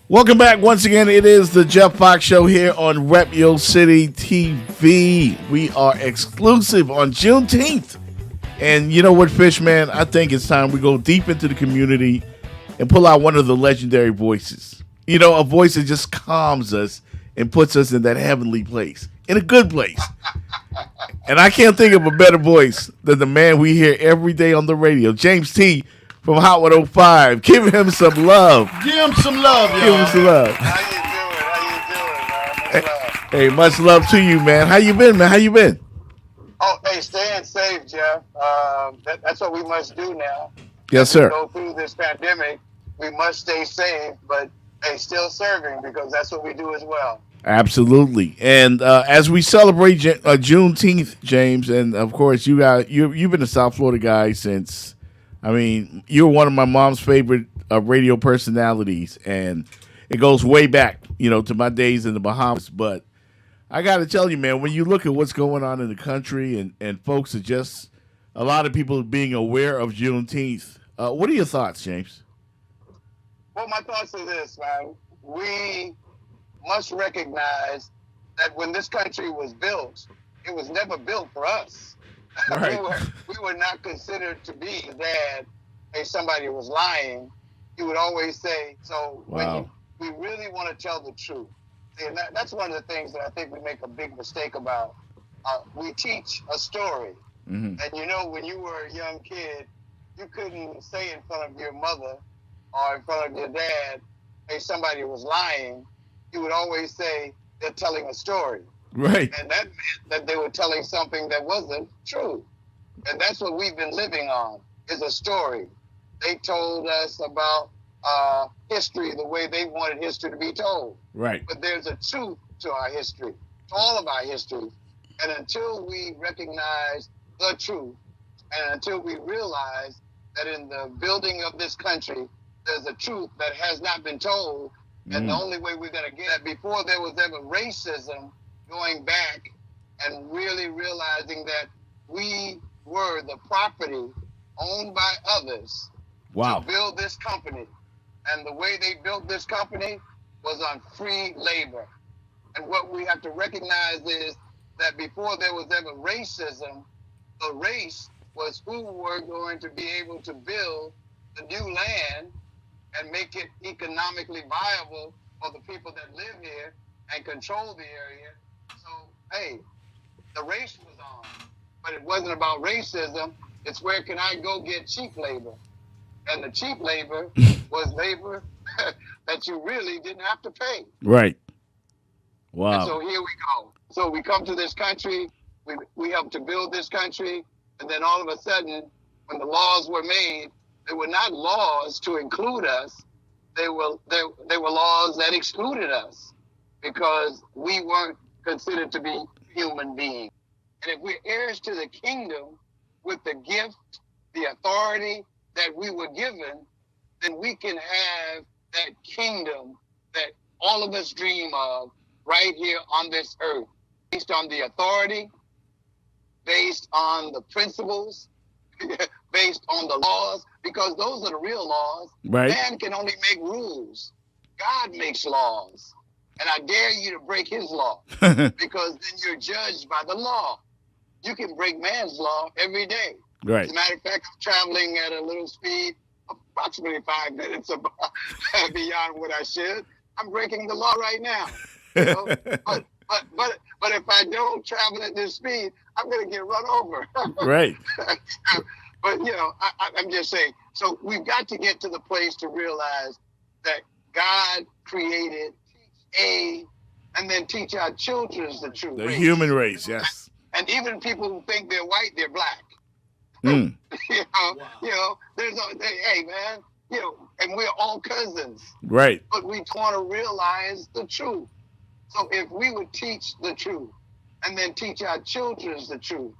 Welcome back once again. It is the Jeff Fox Show here on Rep Your City TV. We are exclusive on Juneteenth. And you know what, Fishman? I think it's time we go deep into the community and pull out one of the legendary voices. You know, a voice that just calms us and puts us in that heavenly place, in a good place. And I can't think of a better voice than the man we hear every day on the radio, JAMZ from Hot 105. Give him some love. Give him some love, y'all. Give him some love. How you doing, man? Hey, much love to you, man. How you been, man? How you been? Oh, hey, staying safe, Jeff. That's what we must do now. Yes, sir. Go through this pandemic, we must stay safe, but hey, still serving because that's what we do as well. Absolutely. And as we celebrate Juneteenth, James, and of course you've been a South Florida guy since. I mean, you're one of my mom's favorite radio personalities, and it goes way back, you know, to my days in the Bahamas. But I got to tell you, man, when you look at what's going on in the country and folks are just, a lot of people being aware of Juneteenth, what are your thoughts, James? Well, my thoughts are this, man. We must recognize that when this country was built, it was never built for us. Right. we were not considered to be that if somebody was lying, you would always say, so wow. when we really want to tell the truth. And that's one of the things that I think we make a big mistake about. We teach a story. Mm-hmm. And you know, when you were a young kid, you couldn't say in front of your mother or in front of your dad, hey, somebody was lying. You would always say, they're telling a story. Right. And that meant that they were telling something that wasn't true. And that's what we've been living on, is a story. They told us about history the way they wanted history to be told. Right. But there's a truth to our history, to all of our history. And until we recognize the truth, and until we realize that in the building of this country, there's a truth that has not been told, and the only way we're going to get it, before there was ever racism, going back and really realizing that we were the property owned by others wow. to build this company. And the way they built this company was on free labor. And what we have to recognize is that before there was ever racism, the race was who were going to be able to build the new land and make it economically viable for the people that live here and control the area. So, hey, the race was on, but it wasn't about racism. It's where can I go get cheap labor? And the cheap labor was labor that you really didn't have to pay. Right. Wow. And so here we go. So we come to this country, we help to build this country, and then all of a sudden, when the laws were made, they were not laws to include us. They were laws that excluded us because we weren't considered to be human beings. And if we're heirs to the kingdom with the gift, the authority that we were given, then we can have that kingdom that all of us dream of right here on this earth, based on the authority, based on the principles, based on the laws, because those are the real laws. Right. Man can only make rules. God makes laws. And I dare you to break his law because then you're judged by the law. You can break man's law every day. Right. As a matter of fact, I'm traveling at a little speed, approximately 5 minutes beyond what I should. I'm breaking the law right now. You know? but if I don't travel at this speed, I'm going to get run over. Right. But, you know, I'm just saying, so we've got to get to the place to realize that God created and then teach our children the truth. The human race, yes. And even people who think they're white, they're black. Mm. You know, hey man, you know, and we're all cousins. Right. But we want to realize the truth. So if we would teach the truth and then teach our children the truth,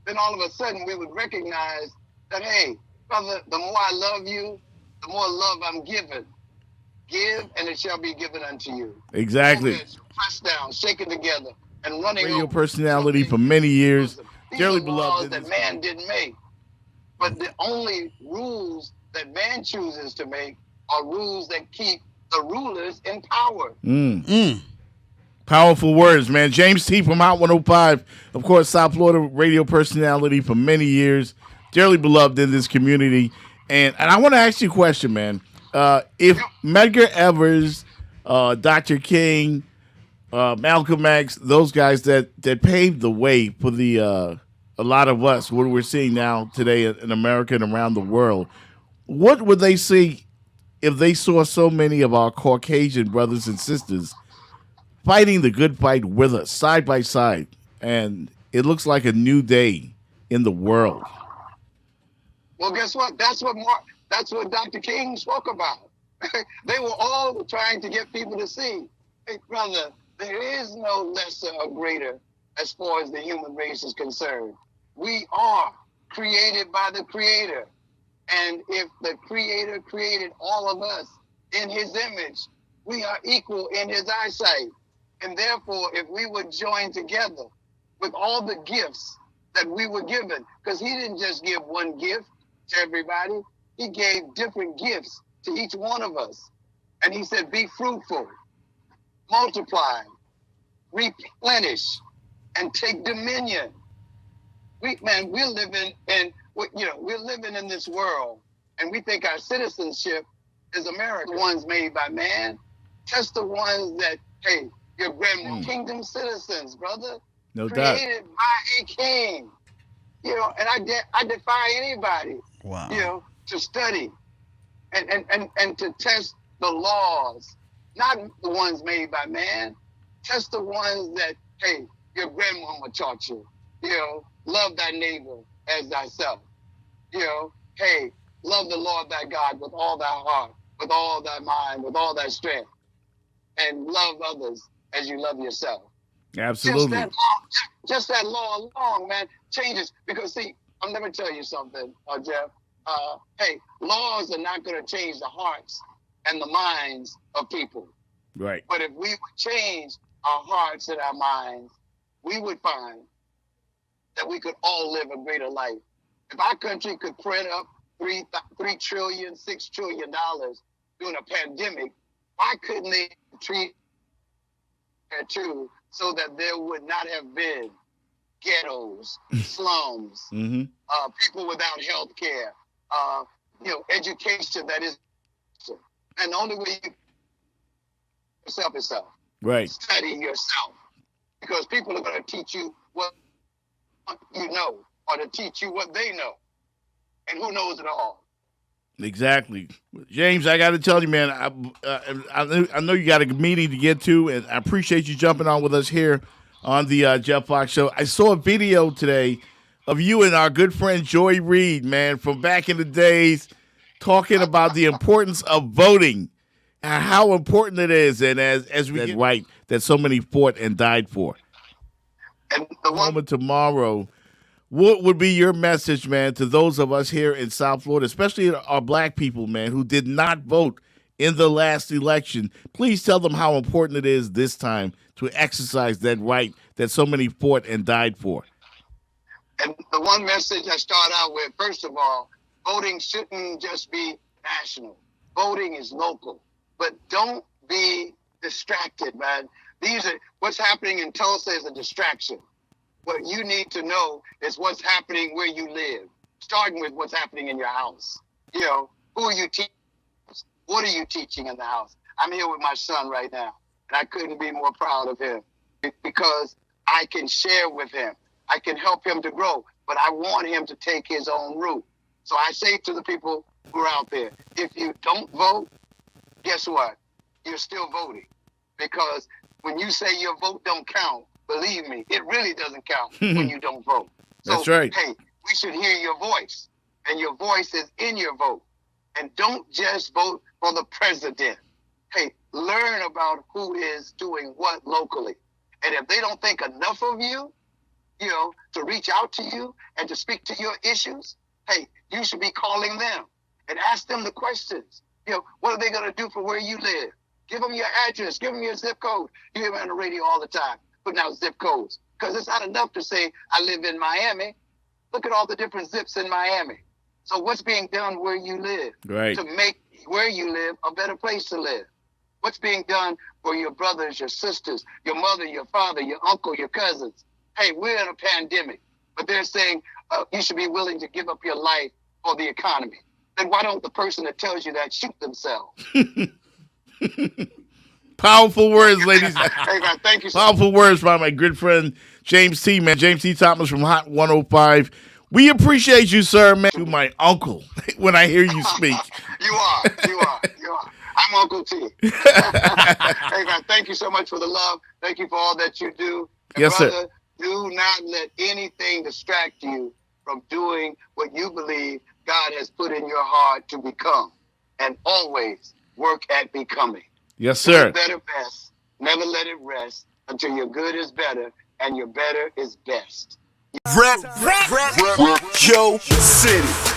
then all of a sudden we would recognize that, hey, brother, the more I love you, the more love I'm given. Give, and it shall be given unto you. Exactly. Pressed down, shaken together, and running Radio over. personality for many years. These Dearly are beloved. laws that man didn't make. But the only rules that man chooses to make are rules that keep the rulers in power. Powerful words, man. James T. from Hot 105, of course, South Florida radio personality for many years, dearly beloved in this community. And I want to ask you a question, man. If Medgar Evers, Dr. King, Malcolm X, those guys that paved the way for a lot of us, what we're seeing now today in America and around the world, what would they see if they saw so many of our Caucasian brothers and sisters fighting the good fight with us, side by side? And it looks like a new day in the world. Well, guess what? That's what Dr. King spoke about. They were all trying to get people to see, hey, brother, there is no lesser or greater as far as the human race is concerned. We are created by the Creator. And if the Creator created all of us in his image, we are equal in his eyesight. And therefore, if we would join together with all the gifts that we were given, because he didn't just give one gift to everybody, he gave different gifts to each one of us. And he said, be fruitful, multiply, replenish, and take dominion. We're living in this world, and we think our citizenship is America. The ones made by man, just the ones that, hey, your grandma, kingdom citizens, brother. No doubt. Created by a king. And I defy anybody, to study and to test the laws, not the ones made by man, test the ones that, hey, your grandmama taught you. Love thy neighbor as thyself. Hey, love the Lord thy God with all thy heart, with all thy mind, with all thy strength, and love others as you love yourself. Absolutely. Just that law alone, man, changes. Because, see, I'm going to tell you something, Jeff. Hey, laws are not going to change the hearts and the minds of people. Right. But if we would change our hearts and our minds, we would find that we could all live a greater life. If our country could print up $3 trillion, $6 trillion during a pandemic, why couldn't they treat it too, so that there would not have been ghettos, slums, people without health care, education that is, and the only way you yourself. Right. Study yourself. Because people are going to teach you what you know, or to teach you what they know. And who knows it all? Exactly. James, I got to tell you, man, I know you got a meeting to get to, and I appreciate you jumping on with us here on the Jeff Fox Show. I saw a video today of you and our good friend Joy Reid, man, from back in the days, talking about the importance of voting and how important it is, and as we get right, that so many fought and died for. And the moment tomorrow, what would be your message, man, to those of us here in South Florida, especially our black people, man, who did not vote in the last election? Please tell them how important it is this time to exercise that right that so many fought and died for. And the one message I start out with, first of all, voting shouldn't just be national. Voting is local. But don't be distracted, man. What's happening in Tulsa is a distraction. What you need to know is what's happening where you live, starting with what's happening in your house. Who are you teaching? What are you teaching in the house? I'm here with my son right now, and I couldn't be more proud of him because I can share with him. I can help him to grow, but I want him to take his own route. So I say to the people who are out there, if you don't vote, guess what? You're still voting. Because when you say your vote don't count, believe me, it really doesn't count when you don't vote. So, that's right. Hey, we should hear your voice, and your voice is in your vote. And don't just vote for the president. Hey, learn about who is doing what locally. And if they don't think enough of you, to reach out to you and to speak to your issues, hey, you should be calling them and ask them the questions. What are they going to do for where you live? Give them your address. Give them your zip code. You hear me on the radio all the time, putting out zip codes. Because it's not enough to say, I live in Miami. Look at all the different zips in Miami. So what's being done where you live to make where you live a better place to live? What's being done for your brothers, your sisters, your mother, your father, your uncle, your cousins? Hey, we're in a pandemic, but they're saying you should be willing to give up your life for the economy. Then why don't the person that tells you that shoot themselves? Powerful words, ladies. Hey, God, thank you so Powerful words by my good friend James T, man. James T. Thomas from Hot 105. We appreciate you, sir, man. To my uncle when I hear you speak. You are. I'm Uncle T. Hey, God, thank you so much for the love. Thank you for all that you do. And yes, brother, sir. Do not let anything distract you from doing what you believe God has put in your heart to become. And always work at becoming. Yes, sir. Do better best. Never let it rest until your good is better and your better is best. Rep, Yo City.